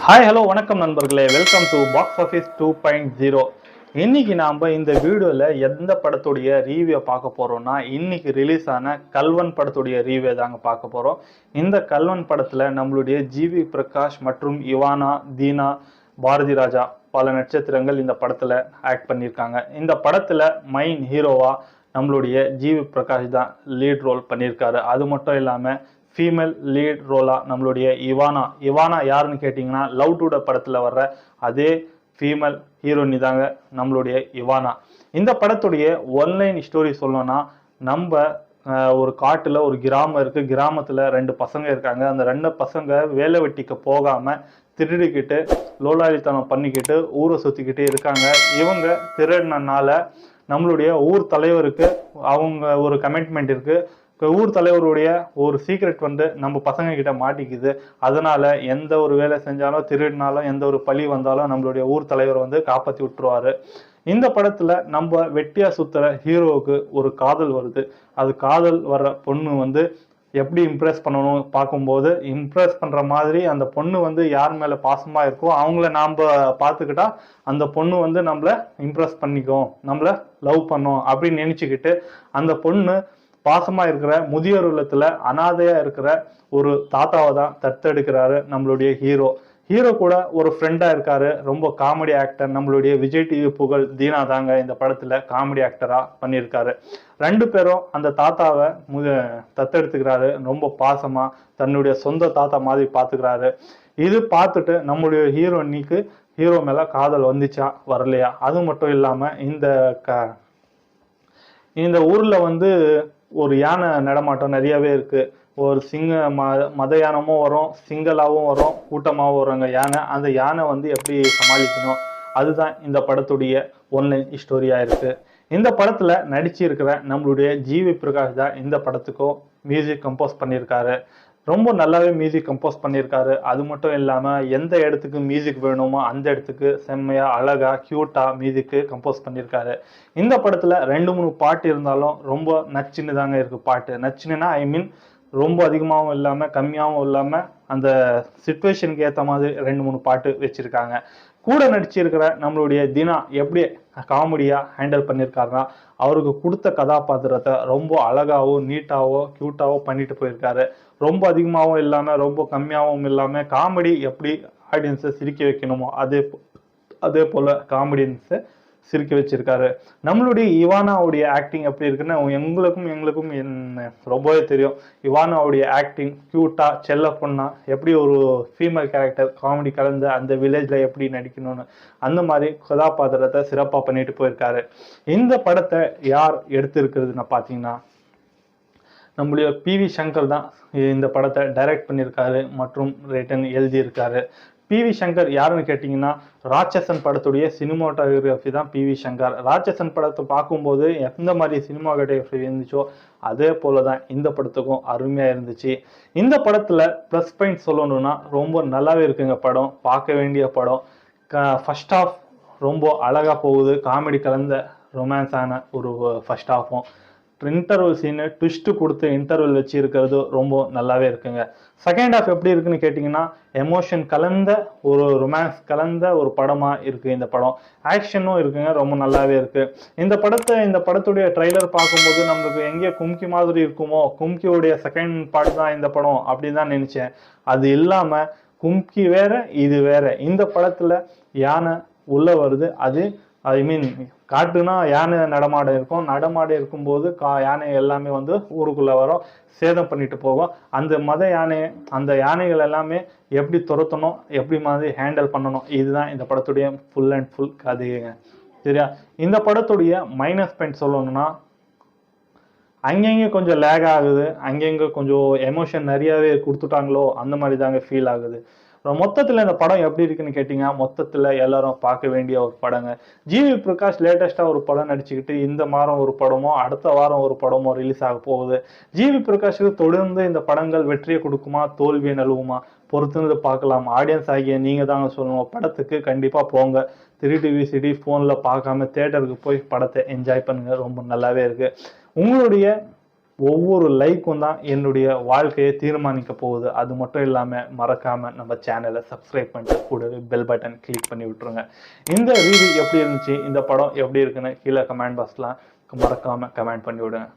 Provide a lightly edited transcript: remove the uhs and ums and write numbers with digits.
Hi hello வணக்கம் நண்பர்களே, welcome to box office 2.0. இன்னைக்கு நாம் இந்த வீடியோவில் எந்த படத்துடைய ரிவ்யூ பார்க்க போகிறோம்னா, இன்னைக்கு ரிலீஸ் ஆன கல்வன் படத்துடைய ரிவ்யூ தாங்க பார்க்க போகிறோம். இந்த கல்வன் படத்தில் நம்மளுடைய ஜிவி பிரகாஷ் மற்றும் இவானா, தீனா, பாரதி ராஜா பல நட்சத்திரங்கள் இந்த படத்தில் ஆக்ட் பண்ணியிருக்காங்க. இந்த படத்தில் மெயின் ஹீரோவாக நம்மளுடைய ஜிவி பிரகாஷ் தான் லீட் ரோல் பண்ணியிருக்காரு. அது மட்டும் இல்லாமல் ஃபீமேல் லீட் ரோலா நம்மளுடைய இவானா யாருன்னு கேட்டிங்கன்னா, லவ் டுடே படத்தில் வர்ற அதே ஃபீமேல் ஹீரோயினி தாங்க நம்மளுடைய இவானா. இந்த படத்துடைய ஒன்லைன் ஸ்டோரி சொல்லணும்னா, நம்ம ஒரு காட்டில் ஒரு கிராமம் இருக்குது. கிராமத்தில் 2 பசங்க இருக்காங்க. அந்த 2 பசங்க வேலை வெட்டிக்கு போகாமல் திருடிக்கிட்டு லோலாளித்தனம் பண்ணிக்கிட்டு ஊரை சுற்றிக்கிட்டே இருக்காங்க. இவங்க திருடினால நம்மளுடைய ஊர் தலைவருக்கு அவங்க ஒரு கமிட்மெண்ட் இருக்குது. ஊர் தலைவருடைய ஒரு சீக்ரெட் நம்ம பசங்க கிட்ட மாட்டிக்குது. அதனால எந்த ஒரு வேலை செஞ்சாலும் திருடினாலும் எந்த ஒரு பழி வந்தாலும் நம்மளுடைய ஊர் தலைவர் காப்பாற்றி விட்டுருவாரு. இந்த படத்துல நம்ம வெட்டியா சுத்துற ஹீரோவுக்கு ஒரு காதல் வருது. அது காதல் வர்ற பொண்ணு எப்படி இம்ப்ரெஸ் பண்ணணும் பார்க்கும்போது, இம்ப்ரெஸ் பண்ற மாதிரி அந்த பொண்ணு யார் மேல பாசமா இருக்கோ அவங்கள நாம பார்த்துக்கிட்டா அந்த பொண்ணு நம்மள இம்ப்ரெஸ் பண்ணிக்கும், நம்மள லவ் பண்ணும் அப்படின்னு நினைச்சுக்கிட்டு அந்த பொண்ணு பாசமா இருக்கிற முதியோர் இல்லத்துல அனாதையா இருக்கிற ஒரு தாத்தாவை தான் தத்தெடுக்கிறாரு நம்மளுடைய ஹீரோ கூட ஒரு ஃப்ரெண்டா இருக்காரு. ரொம்ப காமெடி ஆக்டர் நம்மளுடைய விஜய் டிவி புகழ் தீனா தாங்க இந்த படத்துல காமெடி ஆக்டரா பண்ணியிருக்காரு. 2 பேரும் அந்த தாத்தாவை தத்தெடுத்துக்கிறாரு. ரொம்ப பாசமா தன்னுடைய சொந்த தாத்தா மாதிரி பாத்துக்கிறாரு. இது பார்த்துட்டு நம்மளுடைய ஹீரோ மேல காதல் வந்துச்சா வரலையா? அது மட்டும் இல்லாம இந்த ஊர்ல ஒரு யானை நடமாட்டம் நிறையவே இருக்கு. ஒரு மத யானமும் வரும், சிங்களாவும் வரும், கூட்டமாகவும் வருவாங்க யானை. அந்த யானை எப்படி சமாளிக்கணும், அதுதான் இந்த படத்துடைய ஒன்லைன் ஸ்டோரியா இருக்கு. இந்த படத்துல நடிச்சு இருக்கிற நம்மளுடைய ஜிவி பிரகாஷ் தான் இந்த படத்துக்கும் மியூசிக் கம்போஸ் பண்ணியிருக்காரு. ரொம்ப நல்லாவே மியூசிக் கம்போஸ் பண்ணியிருக்காரு. அது மட்டும் இல்லாமல் எந்த இடத்துக்கு மியூசிக் வேணுமோ அந்த இடத்துக்கு செம்மையா அழகா கியூட்டா மியூசிக்கு கம்போஸ் பண்ணியிருக்காரு. இந்த படத்துல 2-3 பாட்டு இருந்தாலும் ரொம்ப நச்சுன்னு தாங்க இருக்கு. பாட்டு நச்சுன்னா ரொம்ப அதிகமாகவும் இல்லாமல் கம்மியாகவும் இல்லாமல் அந்த சிச்சுவேஷனுக்கு ஏற்ற மாதிரி 2-3 பாட்டு வச்சிருக்காங்க. கூட நடிச்சிருக்கிற நம்மளுடைய தினா எப்படி காமெடியா ஹேண்டில் பண்ணியிருக்காருன்னா, அவருக்கு கொடுத்த கதாபாத்திரத்தை ரொம்ப அழகாவோ நீட்டாவோ கியூட்டாவோ பண்ணிட்டு போயிருக்காரு. ரொம்ப அதிகமாகவும் இல்லாமல் ரொம்ப கம்மியாகவும் இல்லாமல் காமெடி எப்படி ஆடியன்ஸை சிரிக்க வைக்கணுமோ அதே போல காமெடியன்ஸை சிரிக்க வச்சிருக்காரு. நம்மளுடைய இவானாவுடைய ஆக்டிங் எப்படி இருக்குன்னு எங்களுக்கும் ரொம்பவே தெரியும். இவானாவுடைய ஆக்டிங் கியூட்டா செல்ல பொண்ணா எப்படி ஒரு ஃபீமேல் கேரக்டர் காமெடி கலந்து அந்த வில்லேஜ்ல எப்படி நடிக்கணும்னு அந்த மாதிரி கதாபாத்திரத்தை சிறப்பா பண்ணிட்டு போயிருக்காரு. இந்த படத்தை யார் எடுத்திருக்கிறதுன்னு பார்த்தீங்கன்னா, நம்முடைய PV சங்கர் தான் இந்த படத்தை டைரக்ட் பண்ணியிருக்காரு மற்றும் ரிட்டன் எழுதியிருக்காரு. PV சங்கர் யாருன்னு கேட்டிங்கன்னா, ராட்சசன் படத்துடைய சினிமாட்டோகிராஃபி தான் PV சங்கர். ராட்சசன் படத்தை பார்க்கும்போது எந்த மாதிரி சினிமாட்டோகிராஃபி இருந்துச்சோ அதே போல தான் இந்த படத்துக்கும் அருமையாக இருந்துச்சு. இந்த படத்தில் ப்ளஸ் பாயிண்ட் சொல்லணும்னா ரொம்ப நல்லாவே இருக்குங்க. படம் பார்க்க வேண்டிய படம். ஃபர்ஸ்ட் ஹாஃப் ரொம்ப அழகாக போகுது. காமெடி கலந்த ரொமான்ஸான ஒரு ஃபர்ஸ்ட் ஹாஃபும், இன்டர்வல் சீனு ட்விஸ்ட் கொடுத்து இன்டர்வல் வச்சு இருக்கிறது ரொம்ப நல்லாவே இருக்குங்க. செகண்ட் ஹாஃப் எப்படி இருக்குன்னு கேட்டிங்கன்னா, எமோஷன் கலந்த ஒரு ரொமான்ஸ் கலந்த ஒரு படமாக இருக்குது இந்த படம். ஆக்ஷனும் இருக்குங்க, ரொம்ப நல்லாவே இருக்குது. இந்த படத்துடைய ட்ரைலர் பார்க்கும்போது நம்மளுக்கு எங்கேயோ கும்கி மாதிரி இருக்குமோ, கும்கியோடைய செகண்ட் பார்ட் தான் இந்த படம் அப்படின்னு தான் நினச்சேன். அது இல்லாமல் கும்கி வேற இது வேற. இந்த படத்தில் யானை உள்ள வருது. அது காட்டுனா யானை நடமாட இருக்கும். நடமாட இருக்கும்போது யானை எல்லாமே ஊருக்குள்ள வரும், சேதம் பண்ணிட்டு போகும். அந்த யானைகள் எல்லாமே எப்படி துரத்தணும், எப்படி மாதிரி ஹேண்டில் பண்ணணும், இதுதான் இந்த படத்துடைய ஃபுல் அண்ட் ஃபுல் கதைங்க. சரியா? இந்த படத்துடைய மைனஸ் பாயிண்ட் சொல்லணும்னா, அங்கங்க கொஞ்சம் லேக் ஆகுது, அங்கங்க கொஞ்சம் எமோஷன் நிறையவே கொடுத்துட்டாங்களோ அந்த மாதிரி தாங்க ஃபீல் ஆகுது. மொத்தத்தில் இந்த படம் எப்படி இருக்குன்னு கேட்டிங்கன்னா, மொத்தத்தில் எல்லாரும் பார்க்க வேண்டிய ஒரு படங்க. ஜிவி பிரகாஷ் லேட்டஸ்டாக ஒரு படம் நடிச்சுக்கிட்டு இந்த வாரம் ஒரு படமோ அடுத்த வாரம் ஒரு படமோ ரிலீஸ் ஆக போகுது. ஜிவி பிரகாஷுக்கு தொடர்ந்து இந்த படங்கள் வெற்றியை கொடுக்குமா தோல்வியை நழுவுமா பொறுத்துன்னு பார்க்கலாம். ஆடியன்ஸ் ஆகிய நீங்கள் தாங்க சொல்லணும். படத்துக்கு கண்டிப்பாக போங்க. 3D VCD ஃபோனில் பார்க்காம தேட்டருக்கு போய் படத்தை என்ஜாய் பண்ணுங்க. ரொம்ப நல்லாவே இருக்குது. உங்களுடைய ஒவ்வொரு லைக்கும் தான் என்னுடைய வாழ்க்கையை தீர்மானிக்க போகுது. அது மட்டும் இல்லாமல் மறக்காமல் நம்ம சேனலை சப்ஸ்கிரைப் பண்ணிட்டு கூடவே பெல் பட்டன் கிளிக் பண்ணி விட்டுருங்க. இந்த ரிவ்யூ எப்படி இருந்துச்சு, இந்த படம் எப்படி இருக்குன்னு கீழே கமெண்ட் பாக்ஸ்லாம் மறக்காமல் கமெண்ட் பண்ணி விடுங்க.